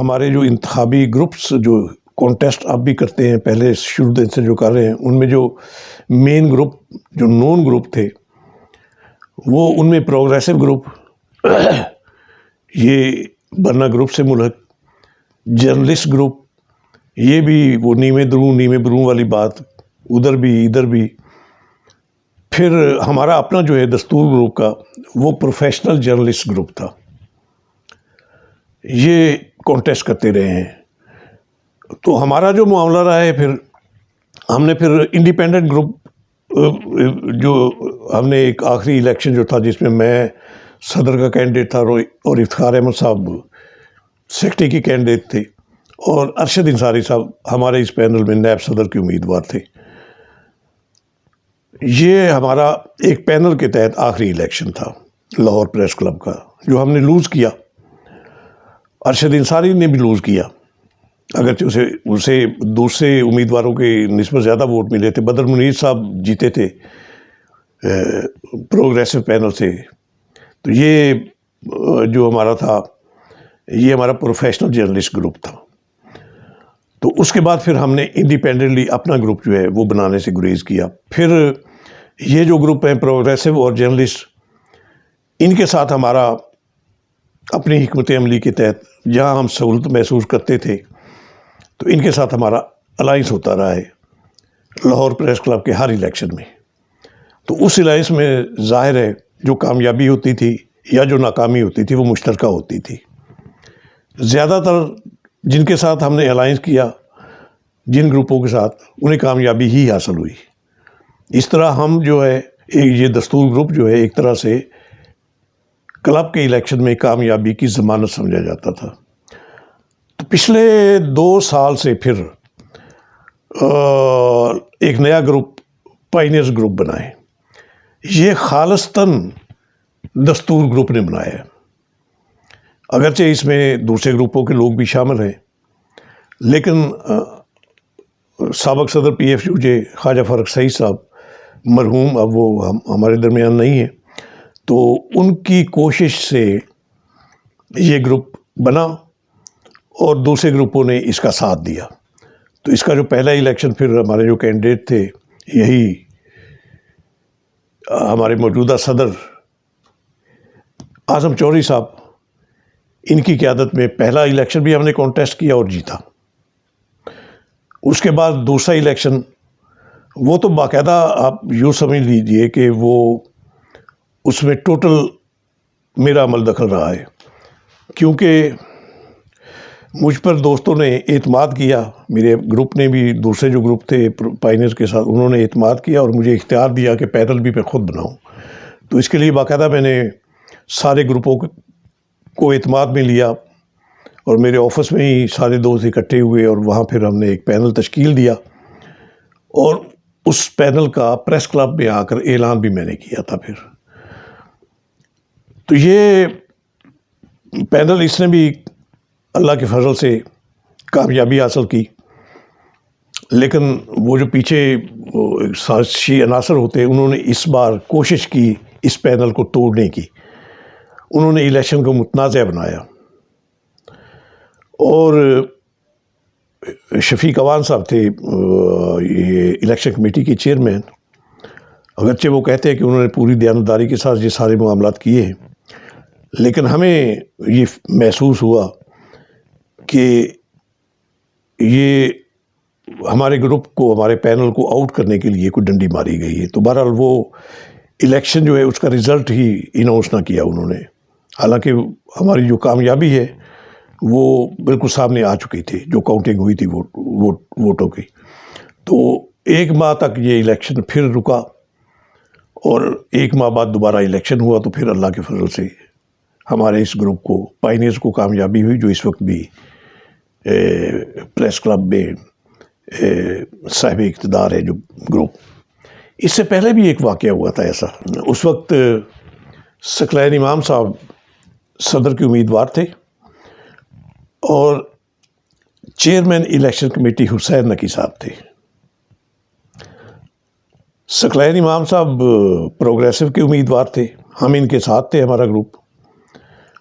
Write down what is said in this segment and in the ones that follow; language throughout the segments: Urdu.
ہمارے جو انتخابی گروپس جو کانٹیسٹ آپ بھی کرتے ہیں پہلے شروع دن سے جو کر رہے ہیں، ان میں جو مین گروپ جو نون گروپ تھے وہ ان میں پروگریسو گروپ، یہ برنا گروپ سے ملحق، جرنلسٹ گروپ، یہ بھی وہ نیمے بروں والی بات، ادھر بھی ادھر بھی. پھر ہمارا اپنا جو ہے دستور گروپ کا وہ پروفیشنل جرنلسٹ گروپ تھا. یہ کانٹیسٹ کرتے رہے ہیں. تو ہمارا جو معاملہ رہا ہے، پھر ہم نے پھر انڈیپینڈنٹ گروپ جو ہم نے ایک آخری الیکشن جو تھا جس میں میں صدر کا کینڈیڈیٹ تھا اور افتخار احمد صاحب سیکرٹری کی کینڈیڈیٹ تھے، اور ارشد انصاری صاحب ہمارے اس پینل میں نائب صدر کے امیدوار تھے. یہ ہمارا ایک پینل کے تحت آخری الیکشن تھا لاہور پریس کلب کا، جو ہم نے لوز کیا. ارشد انصاری نے بھی لوز کیا، اگرچہ اسے دوسرے امیدواروں کے نسبت زیادہ ووٹ ملے تھے. بدر منیر صاحب جیتے تھے پروگریسو پینل سے. تو یہ جو ہمارا تھا، یہ ہمارا پروفیشنل جرنلسٹ گروپ تھا. تو اس کے بعد پھر ہم نے انڈیپینڈنٹلی اپنا گروپ جو ہے وہ بنانے سے گریز کیا. پھر یہ جو گروپ ہیں پروگریسو اور جرنلسٹ، ان کے ساتھ ہمارا اپنی حکمت عملی کے تحت جہاں ہم سہولت محسوس کرتے تھے تو ان کے ساتھ ہمارا الائنس ہوتا رہا ہے لاہور پریس کلب کے ہر الیکشن میں. تو اس الائنس میں ظاہر ہے جو کامیابی ہوتی تھی یا جو ناکامی ہوتی تھی وہ مشترکہ ہوتی تھی. زیادہ تر جن کے ساتھ ہم نے الائنس کیا، جن گروپوں کے ساتھ، انہیں کامیابی ہی حاصل ہوئی. اس طرح ہم جو ہے یہ دستور گروپ جو ہے ایک طرح سے کلب کے الیکشن میں کامیابی کی ضمانت سمجھا جاتا تھا. تو پچھلے 2 سال سے پھر ایک نیا گروپ پائنیئرز گروپ بنا ہے. یہ خالصتاً دستور گروپ نے بنایا ہے، اگرچہ اس میں دوسرے گروپوں کے لوگ بھی شامل ہیں، لیکن سابق صدر پی ایف یو جے خواجہ فرق سعید صاحب مرحوم اب وہ ہمارے درمیان نہیں ہیں، تو ان کی کوشش سے یہ گروپ بنا اور دوسرے گروپوں نے اس کا ساتھ دیا. تو اس کا جو پہلا الیکشن پھر ہمارے جو کینڈیڈیٹ تھے، یہی ہمارے موجودہ صدر اعظم چودھری صاحب، ان کی قیادت میں پہلا الیکشن بھی ہم نے کانٹیسٹ کیا اور جیتا. اس کے بعد دوسرا الیکشن وہ تو باقاعدہ آپ یوں سمجھ لیجئے کہ وہ اس میں ٹوٹل میرا عمل دخل رہا ہے، کیونکہ مجھ پر دوستوں نے اعتماد کیا، میرے گروپ نے بھی، دوسرے جو گروپ تھے پائنیئرز کے ساتھ، انہوں نے اعتماد کیا اور مجھے اختیار دیا کہ پینل بھی میں خود بناؤں. تو اس کے لیے باقاعدہ میں نے سارے گروپوں کو اعتماد میں لیا اور میرے آفس میں ہی سارے دوست اکٹھے ہوئے اور وہاں پھر ہم نے ایک پینل تشکیل دیا، اور اس پینل کا پریس کلب میں آ کر اعلان بھی میں نے کیا تھا. پھر تو یہ پینل، اس نے بھی اللہ کے فضل سے کامیابی حاصل کی، لیکن وہ جو پیچھے سازشی عناصر ہوتے ہیں، انہوں نے اس بار کوشش کی اس پینل کو توڑنے کی. انہوں نے الیکشن کو متنازع بنایا، اور شفیق اوان صاحب تھے یہ الیکشن کمیٹی کے چیئرمین. اگرچہ وہ کہتے ہیں کہ انہوں نے پوری دیانتداری کے ساتھ یہ سارے معاملات کیے ہیں، لیکن ہمیں یہ محسوس ہوا کہ یہ ہمارے گروپ کو، ہمارے پینل کو آؤٹ کرنے کے لیے کوئی ڈنڈی ماری گئی ہے. تو بہرحال وہ الیکشن جو ہے اس کا رزلٹ ہی اناؤنس نہ کیا انہوں نے، حالانکہ ہماری جو کامیابی ہے وہ بالکل سامنے آ چکی تھی، جو کاؤنٹنگ ہوئی تھی ووٹوں کی. تو 1 ماہ تک یہ الیکشن پھر رکا، اور 1 ماہ بعد دوبارہ الیکشن ہوا. تو پھر اللہ کے فضل سے ہمارے اس گروپ کو، پائنیئرز کو کامیابی ہوئی، جو اس وقت بھی پریس کلب میں صاحب اقتدار ہے جو گروپ. اس سے پہلے بھی ایک واقعہ ہوا تھا ایسا. اس وقت ثقلین امام صاحب صدر کے امیدوار تھے، اور چیئرمین الیکشن کمیٹی حسین نقی صاحب تھے. ثقلین امام صاحب پروگریسو کے امیدوار تھے، ہم ان کے ساتھ تھے، ہمارا گروپ.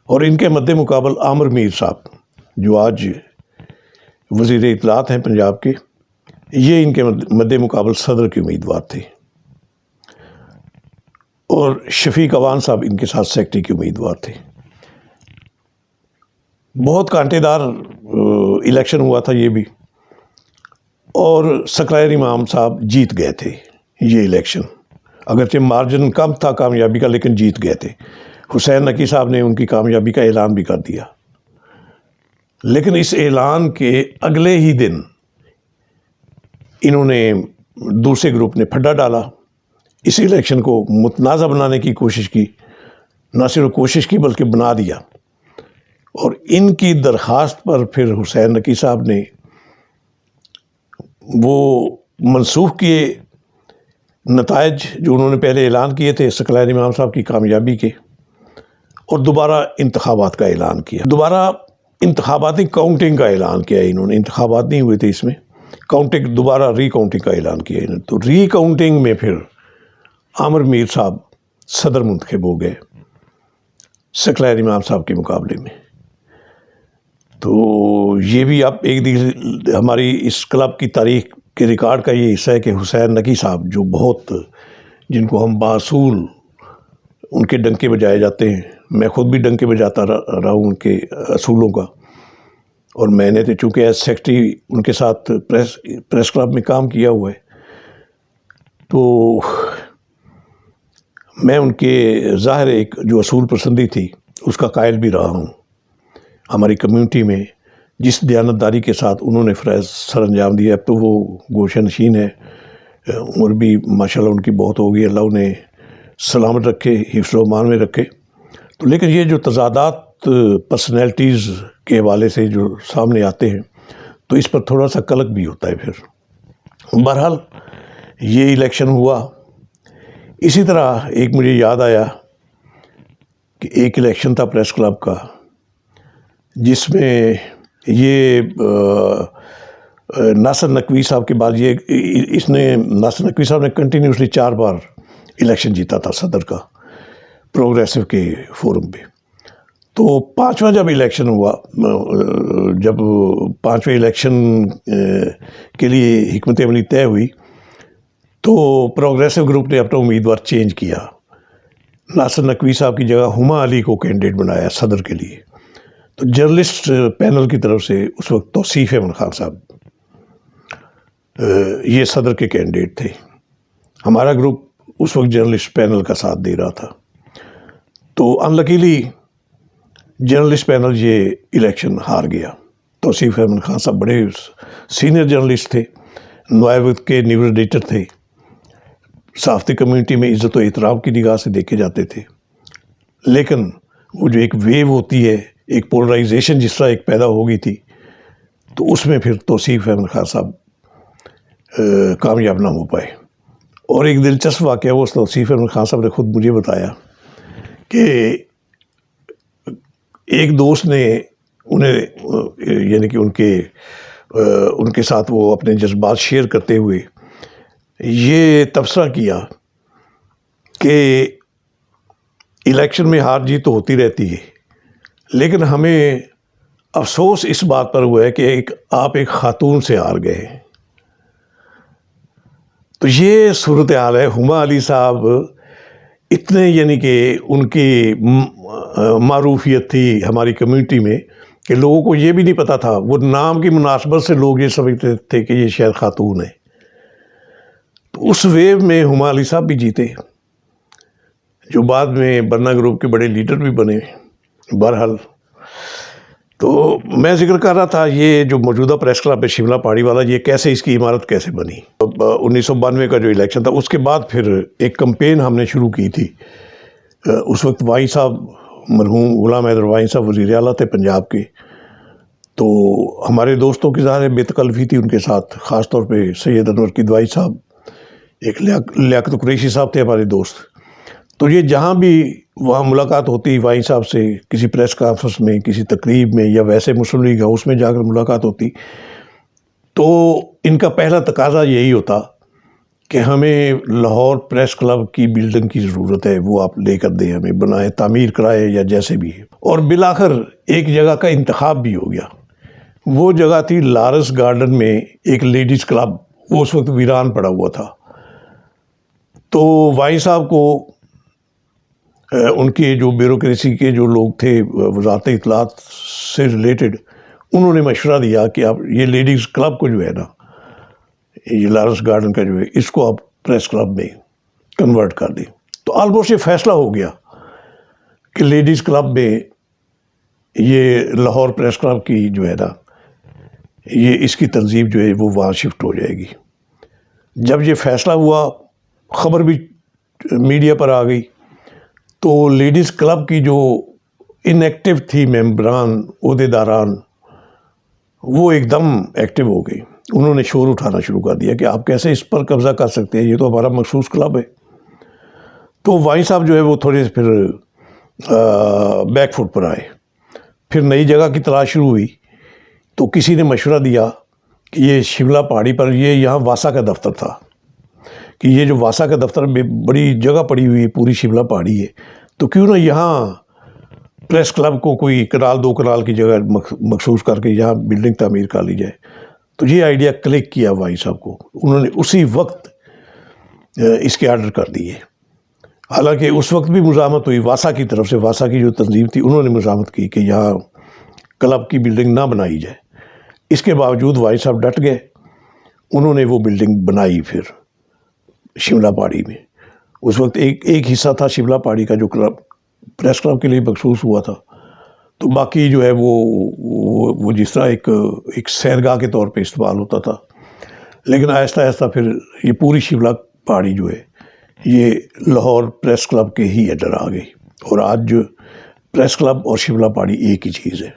اور ان کے مد مقابل عامر میر صاحب جو آج وزیر اطلاعات ہیں پنجاب کے، یہ ان کے مد مقابل صدر کے امیدوار تھے، اور شفیق اوان صاحب ان کے ساتھ سیکرٹری کے امیدوار تھے۔ بہت کانٹے دار الیکشن ہوا تھا یہ بھی، اور سکلائر امام صاحب جیت گئے تھے یہ الیکشن، اگرچہ مارجن کم تھا کامیابی کا، لیکن جیت گئے تھے۔ حسین نقی صاحب نے ان کی کامیابی کا اعلان بھی کر دیا، لیکن اس اعلان کے اگلے ہی دن انہوں نے دوسرے گروپ نے پھڈا ڈالا، اس الیکشن کو متنازع بنانے کی کوشش کی، نہ صرف کوشش کی بلکہ بنا دیا، اور ان کی درخواست پر پھر حسین نقی صاحب نے وہ منسوخ کیے نتائج جو انہوں نے پہلے اعلان کیے تھے سکلائر امام صاحب کی کامیابی کے، اور دوبارہ انتخابات کا اعلان کیا، دوبارہ انتخاباتی کاؤنٹنگ کا اعلان کیا انہوں نے۔ انتخابات نہیں ہوئے تھے اس میں، کاؤنٹنگ دوبارہ ری کاؤنٹنگ کا اعلان کیا انہوں نے۔ تو ری کاؤنٹنگ میں پھر عامر میر صاحب صدر منتخب ہو گئے سکلائر امام صاحب کے مقابلے میں۔ تو یہ بھی آپ ایک ہماری اس کلب کی تاریخ کے ریکارڈ کا یہ حصہ ہے کہ حسین نقی صاحب جو بہت، جن کو ہم باصول ان کے ڈنکے بجائے جاتے ہیں، میں خود بھی ڈنکے بجاتا رہا ہوں ان کے اصولوں کا، اور میں نے تو چونکہ ایز سیکرٹری ان کے ساتھ پریس کلب میں کام کیا ہوا ہے، تو میں ان کے ظاہر ایک جو اصول پسندی تھی اس کا قائل بھی رہا ہوں۔ ہماری کمیونٹی میں جس دیانتداری کے ساتھ انہوں نے فرائض سر انجام دیا، اب تو وہ گوشہ نشین ہے، عمر بھی ماشاءاللہ ان کی بہت ہو گئی، اللہ انہیں سلامت رکھے، حفظ و امان میں رکھے۔ تو لیکن یہ جو تضادات پرسنالٹیز کے حوالے سے جو سامنے آتے ہیں، تو اس پر تھوڑا سا قلق بھی ہوتا ہے پھر۔ بہرحال یہ الیکشن ہوا۔ اسی طرح ایک مجھے یاد آیا کہ ایک الیکشن تھا پریس کلب کا، جس میں یہ ناصر نقوی صاحب کے بعد ناصر نقوی صاحب نے کنٹینیوسلی 4 بار الیکشن جیتا تھا صدر کا پروگریسو کے فورم پہ۔ تو 5واں جب الیکشن ہوا، جب 5ویں الیکشن کے لیے حکمت عملی طے ہوئی، تو پروگریسو گروپ نے اپنا امیدوار چینج کیا، ناصر نقوی صاحب کی جگہ ہما علی کو کینڈیڈیٹ بنایا صدر کے لیے۔ تو جرنلسٹ پینل کی طرف سے اس وقت توصیف احمد خان صاحب یہ صدر کے کینڈیڈیٹ تھے۔ ہمارا گروپ اس وقت جرنلسٹ پینل کا ساتھ دے رہا تھا۔ تو انلکیلی جرنلسٹ پینل یہ الیکشن ہار گیا۔ توصیف احمد خان صاحب بڑے سینئر جرنلسٹ تھے، نوائے وقت کے نیوز ایڈیٹر تھے، صحافتی کمیونٹی میں عزت و احترام کی نگاہ سے دیکھے جاتے تھے، لیکن وہ جو ایک ویو ہوتی ہے، ایک پولرائزیشن جس طرح ایک پیدا ہو گئی تھی، تو اس میں پھر توصیف احمد خان صاحب کامیاب نہ ہو پائے۔ اور ایک دلچسپ واقعہ وہ توصیف احمد خان صاحب نے خود مجھے بتایا کہ ایک دوست نے انہیں یعنی کہ ان کے ساتھ وہ اپنے جذبات شیئر کرتے ہوئے یہ تبصرہ کیا کہ الیکشن میں ہار جیت تو ہوتی رہتی ہے، لیکن ہمیں افسوس اس بات پر ہوا ہے کہ آپ ایک خاتون سے ہار گئے ہیں۔ تو یہ صورتحال ہے۔ ہما علی صاحب اتنے یعنی کہ ان کی معروفیت تھی ہماری کمیونٹی میں کہ لوگوں کو یہ بھی نہیں پتا تھا، وہ نام کی مناسبت سے لوگ یہ سمجھتے تھے کہ یہ شاید خاتون ہے۔ تو اس ویو میں ہما علی صاحب بھی جیتے، جو بعد میں برنا گروپ کے بڑے لیڈر بھی بنے۔ بہرحال تو میں ذکر کر رہا تھا یہ جو موجودہ پریس کلب ہے شملہ پہاڑی والا، یہ کیسے اس کی عمارت کیسے بنی۔ 1992 کا جو الیکشن تھا، اس کے بعد پھر ایک کمپین ہم نے شروع کی تھی۔ اس وقت وائیں صاحب، مرحوم غلام حیدر وائیں صاحب وزیر اعلیٰ تھے پنجاب کے، تو ہمارے دوستوں کی ظاہر بے تکلفی تھی ان کے ساتھ، خاص طور پہ سید انور قدوائی صاحب، ایک لیاقت قریشی صاحب تھے ہمارے دوست۔ تو یہ جہاں بھی وہاں ملاقات ہوتی وائیں صاحب سے، کسی پریس کانفرنس میں، کسی تقریب میں، یا ویسے مسلم لیگ ہاؤس میں جا کر ملاقات ہوتی، تو ان کا پہلا تقاضا یہی ہوتا کہ ہمیں لاہور پریس کلب کی بلڈنگ کی ضرورت ہے، وہ آپ لے کر دیں، ہمیں بنائیں، تعمیر کرائیں یا جیسے بھی ہے۔ اور بالآخر ایک جگہ کا انتخاب بھی ہو گیا۔ وہ جگہ تھی لارنس گارڈن میں ایک لیڈیز کلب، وہ اس وقت ویران پڑا ہوا تھا. تو وائی صاحب کو ان کے جو بیوروکریسی کے جو لوگ تھے وزارت اطلاعات سے ریلیٹڈ، انہوں نے مشورہ دیا کہ آپ یہ لیڈیز کلب کو جو ہے نا، یہ لارنس گارڈن کا جو ہے، اس کو آپ پریس کلب میں کنورٹ کر دیں. تو آلموسٹ یہ فیصلہ ہو گیا کہ لیڈیز کلب میں یہ لاہور پریس کلب کی جو ہے نا، یہ اس کی تنظیم جو ہے وہ وہاں شفٹ ہو جائے گی. جب یہ فیصلہ ہوا، خبر بھی میڈیا پر آ گئی، تو لیڈیز کلب کی جو ان ایکٹیو تھی ممبران، عہدیداران، وہ ایک دم ایکٹیو ہو گئی. انہوں نے شور اٹھانا شروع کر دیا کہ آپ کیسے اس پر قبضہ کر سکتے ہیں، یہ تو ہمارا مخصوص کلب ہے. تو وائی صاحب جو ہے وہ تھوڑے سے پھر بیک فٹ پر آئے. پھر نئی جگہ کی تلاش شروع ہوئی. تو کسی نے مشورہ دیا کہ یہ شملہ پہاڑی پر، یہ یہاں واسا کا دفتر تھا، کہ یہ جو واسا کا دفتر میں بڑی جگہ پڑی ہوئی ہے، پوری شملہ پہاڑی ہے، تو کیوں نہ یہاں پریس کلب کو کوئی کنال 2 کنال کی جگہ مخصوص کر کے یہاں بلڈنگ تعمیر کر لی جائے. تو یہ آئیڈیا کلک کیا وائی صاحب کو. انہوں نے اسی وقت اس کے آرڈر کر دیے. حالانکہ اس وقت بھی مزاحمت ہوئی واسا کی طرف سے، واسا کی جو تنظیم تھی انہوں نے مزاحمت کی کہ یہاں کلب کی بلڈنگ نہ بنائی جائے. اس کے باوجود وائی صاحب ڈٹ گئے. انہوں نے وہ بلڈنگ بنائی پھر شملہ پہاڑی میں. اس وقت ایک حصہ تھا شملہ پہاڑی کا جو کلب پریس کلب کے لیے مخصوص ہوا تھا. تو باقی جو ہے وہ جس طرح ایک سیرگاہ کے طور پہ استعمال ہوتا تھا. لیکن آہستہ آہستہ پھر یہ پوری شملہ پہاڑی جو ہے یہ لاہور پریس کلب کے ہی انڈر آ گئی. اور آج جو پریس کلب اور شملہ پہاڑی ایک ہی چیز ہے.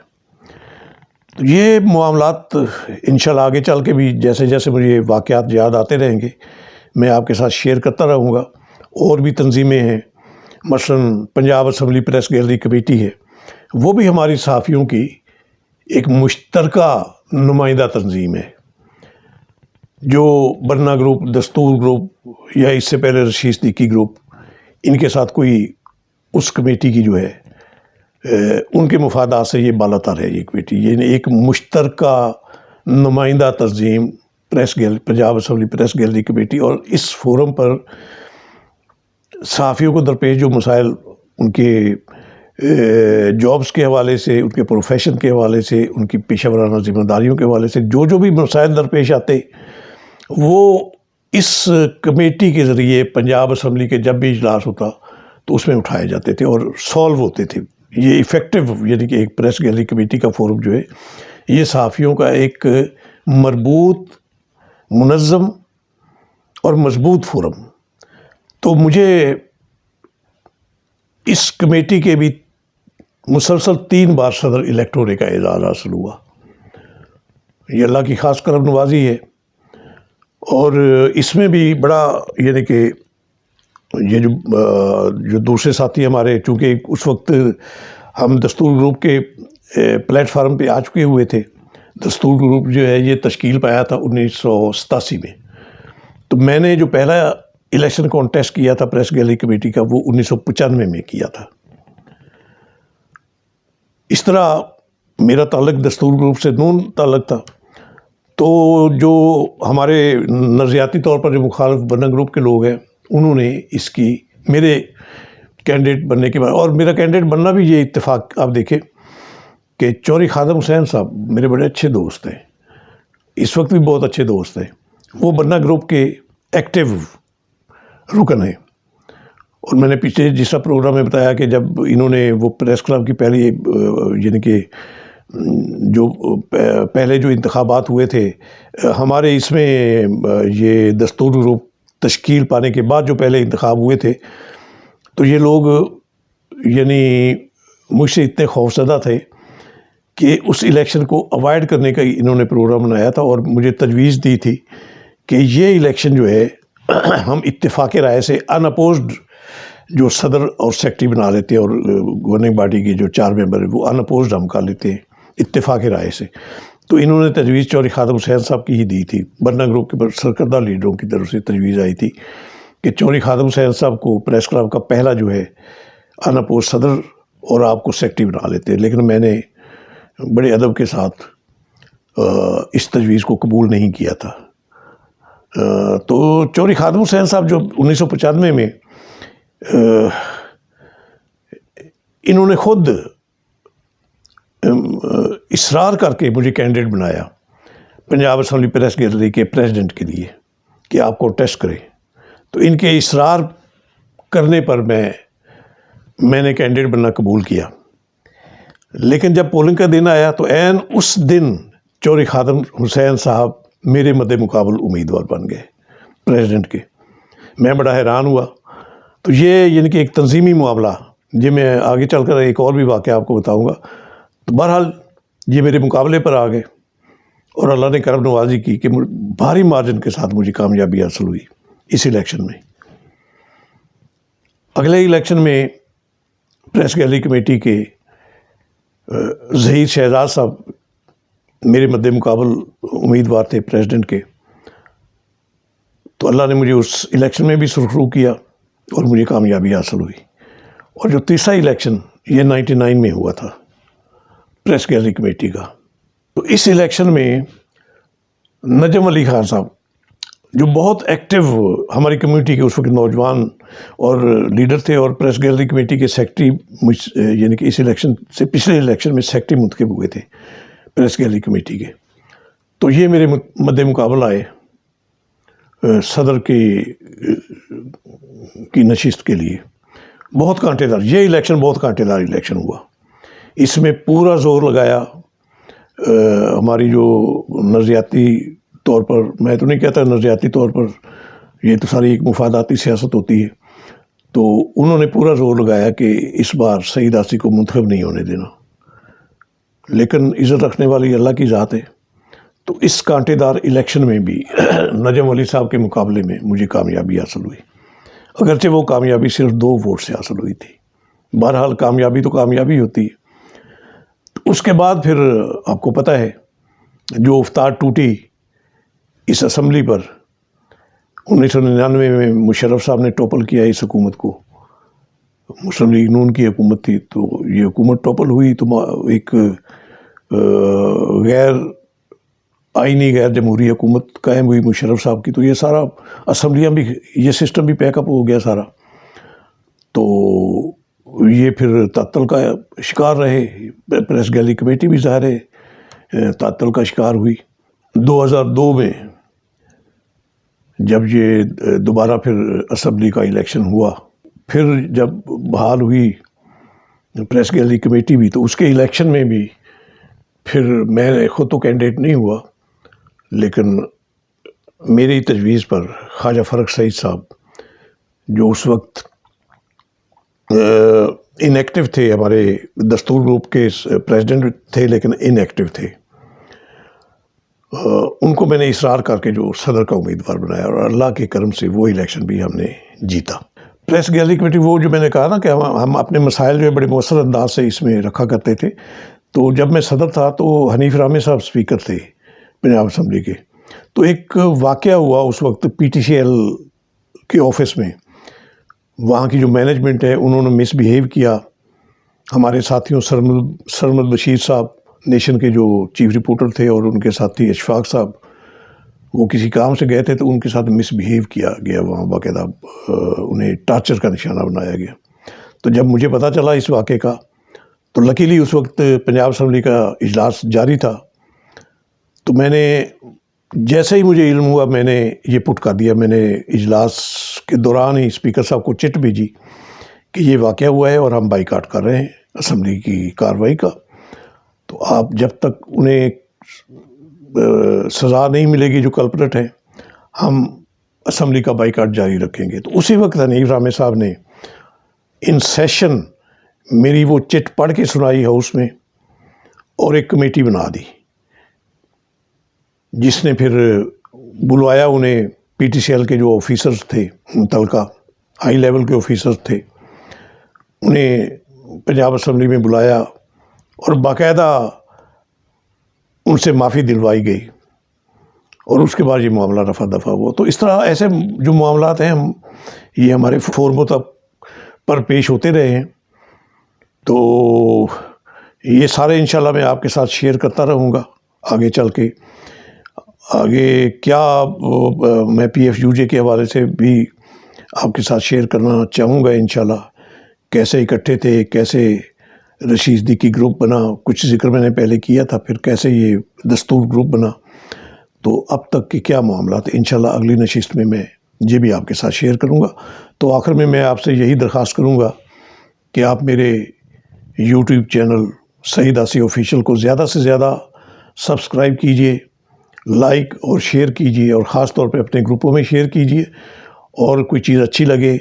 تو یہ معاملات انشاءاللہ آگے چل کے بھی جیسے جیسے مجھے یہ واقعات یاد آتے رہیں گے، میں آپ کے ساتھ شیئر کرتا رہوں گا. اور بھی تنظیمیں ہیں، مثلاً Punjab assembly press gallery committee ہے، وہ بھی ہماری صحافیوں کی ایک مشترکہ نمائندہ تنظیم ہے. جو برنا گروپ، دستور گروپ یا اس سے پہلے رشید صدیقی گروپ، ان کے ساتھ کوئی اس کمیٹی کی جو ہے ان کے مفادات سے یہ بالا تر ہے یہ کمیٹی. یعنی ایک مشترکہ نمائندہ تنظیم press gallery, Punjab assembly press gallery committee. اور اس فورم پر صحافیوں کو درپیش جو مسائل ان کے جابز کے حوالے سے، ان کے پروفیشن کے حوالے سے، ان کی پیشہ ورانہ ذمہ داریوں کے حوالے سے جو بھی مسائل درپیش آتے، وہ اس کمیٹی کے ذریعے پنجاب اسمبلی کے جب بھی اجلاس ہوتا تو اس میں اٹھائے جاتے تھے اور سولو ہوتے تھے. یہ ایفیکٹو، یعنی کہ ایک پریس گیلری کمیٹی کا فورم جو ہے یہ صحافیوں کا ایک مربوط، منظم اور مضبوط فورم. تو مجھے اس کمیٹی کے بھی مسلسل 3 بار صدر الیکٹ ہونے کا اعزاز حاصل ہوا. یہ اللہ کی خاص کرم نوازی ہے. اور اس میں بھی بڑا، یعنی کہ یہ جو دوسرے ساتھی ہمارے، چونکہ اس وقت ہم دستور گروپ کے پلیٹ فارم پہ آ چکے ہوئے تھے. دستور گروپ جو ہے یہ تشکیل پایا تھا 1987 میں. تو میں نے جو پہلا الیکشن کانٹیسٹ کیا تھا پریس گیلری کمیٹی کا وہ 1995 میں کیا تھا. اس طرح میرا تعلق دستور گروپ سے نون تعلق تھا. تو جو ہمارے نظریاتی طور پر جو مخالف برنا گروپ کے لوگ ہیں، انہوں نے اس کی میرے کینڈیڈیٹ بننے کے بعد، اور میرا کینڈیڈیٹ بننا بھی یہ اتفاق آپ دیکھیں کہ چوہدری خادم حسین صاحب میرے بڑے اچھے دوست ہیں، اس وقت بھی بہت اچھے دوست ہیں. وہ برنا گروپ کے ایکٹیو رکن ہیں. اور میں نے پیچھے جس طرح پروگرام میں بتایا کہ جب انہوں نے وہ پریس کلب کی پہلی، یعنی کہ جو پہلے جو انتخابات ہوئے تھے ہمارے اس میں، یہ دستور گروپ تشکیل پانے کے بعد جو پہلے انتخاب ہوئے تھے، تو یہ لوگ یعنی مجھ سے اتنے خوفزدہ تھے کہ اس الیکشن کو اوائڈ کرنے کا انہوں نے پروگرام بنایا تھا. اور مجھے تجویز دی تھی کہ یہ الیکشن جو ہے ہم اتفاق رائے سے ان اپوزڈ جو صدر اور سیکٹری بنا لیتے ہیں، اور گورننگ باڈی کے جو 4 ممبر ہیں وہ ان اپوزڈ ہم کر لیتے ہیں اتفاق رائے سے. تو انہوں نے تجویز چوہدری خادم حسین صاحب کی ہی دی تھی. برنا گروپ کے سرکردہ لیڈروں کی طرف سے تجویز آئی تھی کہ چوہدری خادم حسین صاحب کو پریس کلب کا پہلا جو ہے ان اپوزڈ صدر اور آپ کو سیکٹری بنا لیتے ہیں. لیکن میں نے بڑے ادب کے ساتھ اس تجویز کو قبول نہیں کیا تھا۔ تو چودھری خادم حسین صاحب جو 1995 میں انہوں نے خود اصرار کر کے مجھے کینڈیڈیٹ بنایا پنجاب اسمبلی پریس گیلری کے پریزیڈنٹ کے لیے کہ آپ کو ٹیسٹ کریں، تو ان کے اصرار کرنے پر میں نے کینڈیڈیٹ بننا قبول کیا۔ لیکن جب پولنگ کا دن آیا تو عین اس دن چودھری خادم حسین صاحب میرے مد مقابل امیدوار بن گئے پریزیڈنٹ کے۔ میں بڑا حیران ہوا۔ تو یہ یعنی کہ ایک تنظیمی معاملہ، جی میں آگے چل کر ایک اور بھی واقعہ آپ کو بتاؤں گا۔ تو بہرحال یہ میرے مقابلے پر آ گئے اور اللہ نے کرم نوازی کی کہ بھاری مارجن کے ساتھ مجھے کامیابی حاصل ہوئی اس الیکشن میں۔ اگلے الیکشن میں پریس گیلری کمیٹی کے ظہیر شہزاد صاحب میرے مد مقابل امیدوار تھے پریزیڈنٹ کے، تو اللہ نے مجھے اس الیکشن میں بھی سرخرو کیا اور مجھے کامیابی حاصل ہوئی۔ اور جو تیسرا الیکشن یہ 99 میں ہوا تھا پریس گیلری کمیٹی کا، تو اس الیکشن میں نجم علی خان صاحب جو بہت ایکٹیو ہماری کمیونٹی کے اس وقت نوجوان اور لیڈر تھے اور پریس گیلری کمیٹی کے سیکرٹری، یعنی کہ اس الیکشن سے پچھلے الیکشن میں سیکرٹری منتخب ہوئے تھے پریس گیلری کمیٹی کے، تو یہ میرے مد مقابل آئے صدر کی نشست کے لیے۔ بہت کانٹے دار یہ الیکشن، بہت کانٹے دار الیکشن ہوا۔ اس میں پورا زور لگایا ہماری جو نظریاتی طور پر، میں تو نہیں کہتا نظریاتی طور پر، یہ تو ساری ایک مفاداتی سیاست ہوتی ہے، تو انہوں نے پورا زور لگایا کہ اس بار سعید آسی کو منتخب نہیں ہونے دینا، لیکن عزت رکھنے والی اللہ کی ذات ہے۔ تو اس کانٹے دار الیکشن میں بھی نجم علی صاحب کے مقابلے میں مجھے کامیابی حاصل ہوئی، اگرچہ وہ کامیابی صرف 2 ووٹ سے حاصل ہوئی تھی۔ بہرحال کامیابی تو کامیابی ہوتی ہے۔ اس کے بعد پھر آپ کو پتہ ہے جو افتاد ٹوٹی اس اسمبلی پر 1999 میں مشرف صاحب نے ٹوپل کیا اس حکومت کو، مسلم لیگ نون کی حکومت تھی، تو یہ حکومت ٹوپل ہوئی تو ایک غیر آئینی غیر جمہوری حکومت قائم ہوئی مشرف صاحب کی، تو یہ سارا اسمبلیاں بھی، یہ سسٹم بھی پیک اپ ہو گیا سارا، تو یہ پھر تعطل کا شکار رہے۔ پریس گیلری کمیٹی بھی ظاہر ہے تعطل کا شکار ہوئی۔ 2002 میں جب یہ دوبارہ پھر اسمبلی کا الیکشن ہوا، پھر جب بحال ہوئی پریس گیلری کمیٹی بھی، تو اس کے الیکشن میں بھی پھر میں خود تو کینڈیڈیٹ نہیں ہوا، لیکن میری تجویز پر خواجہ فرق سعید صاحب جو اس وقت ان ایکٹیو تھے، ہمارے دستور گروپ کے پریزیڈنٹ تھے لیکن ان ایکٹیو تھے، ان کو میں نے اصرار کر کے جو صدر کا امیدوار بنایا اور اللہ کے کرم سے وہ الیکشن بھی ہم نے جیتا۔ پریس گیلری کمیٹی، وہ جو میں نے کہا نا کہ ہم اپنے مسائل جو ہے بڑے مؤثر انداز سے اس میں رکھا کرتے تھے، تو جب میں صدر تھا تو حنیف رحمانی صاحب اسپیکر تھے پنجاب اسمبلی کے، تو ایک واقعہ ہوا اس وقت پی ٹی سی ایل کے آفس میں، وہاں کی جو مینجمنٹ ہے انہوں نے مس بیہیو کیا ہمارے ساتھیوں، سرمد بشیر صاحب نیشن کے جو چیف رپورٹر تھے اور ان کے ساتھی اشفاق صاحب، وہ کسی کام سے گئے تھے تو ان کے ساتھ مس بیہیو کیا گیا، وہاں باقاعدہ انہیں ٹارچر کا نشانہ بنایا گیا۔ تو جب مجھے پتہ چلا اس واقعے کا، تو لکیلی اس وقت پنجاب اسمبلی کا اجلاس جاری تھا، تو میں نے جیسے ہی مجھے علم ہوا میں نے یہ پٹ کر دیا، میں نے اجلاس کے دوران ہی اسپیکر صاحب کو چٹ بھیجی کہ یہ واقعہ ہوا ہے اور ہم بائیکاٹ کر رہے ہیں اسمبلی کی کارروائی کا، تو آپ جب تک انہیں سزا نہیں ملے گی جو کلپریٹ ہیں، ہم اسمبلی کا بائیکاٹ جاری رکھیں گے۔ تو اسی وقت حنیف رحمانی صاحب نے ان سیشن میری وہ چٹ پڑھ کے سنائی ہاؤس میں اور ایک کمیٹی بنا دی، جس نے پھر بلوایا انہیں، پی ٹی سی ایل کے جو آفیسرز تھے، متعلقہ ہائی لیول کے آفیسرز تھے، انہیں پنجاب اسمبلی میں بلایا اور باقاعدہ ان سے معافی دلوائی گئی، اور اس کے بعد یہ معاملہ رفع دفع ہوا۔ تو اس طرح ایسے جو معاملات ہیں یہ ہمارے فورموں پر پیش ہوتے رہے ہیں، تو یہ سارے انشاءاللہ میں آپ کے ساتھ شیئر کرتا رہوں گا آگے چل کے آگے کیا میں پی ایف یو جے کے حوالے سے بھی آپ کے ساتھ شیئر کرنا چاہوں گا انشاءاللہ. کیسے اکٹھے تھے، کیسے رشید صدیقی گروپ بنا، کچھ ذکر میں نے پہلے کیا تھا، پھر کیسے یہ دستور گروپ بنا، تو اب تک کے کیا معاملات انشاءاللہ اگلی نشست میں یہ بھی آپ کے ساتھ شیئر کروں گا. تو آخر میں آپ سے یہی درخواست کروں گا کہ آپ میرے یوٹیوب چینل سعید آصف آفیشیل کو زیادہ سے زیادہ سبسکرائب کیجئے، لائک اور شیئر کیجئے، اور خاص طور پہ اپنے گروپوں میں شیئر کیجئے. اور کوئی چیز اچھی لگے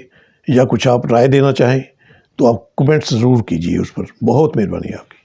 یا کچھ آپ رائے دینا چاہیں تو آپ کمنٹس ضرور کیجئے اس پر. بہت مہربانی آپ کی.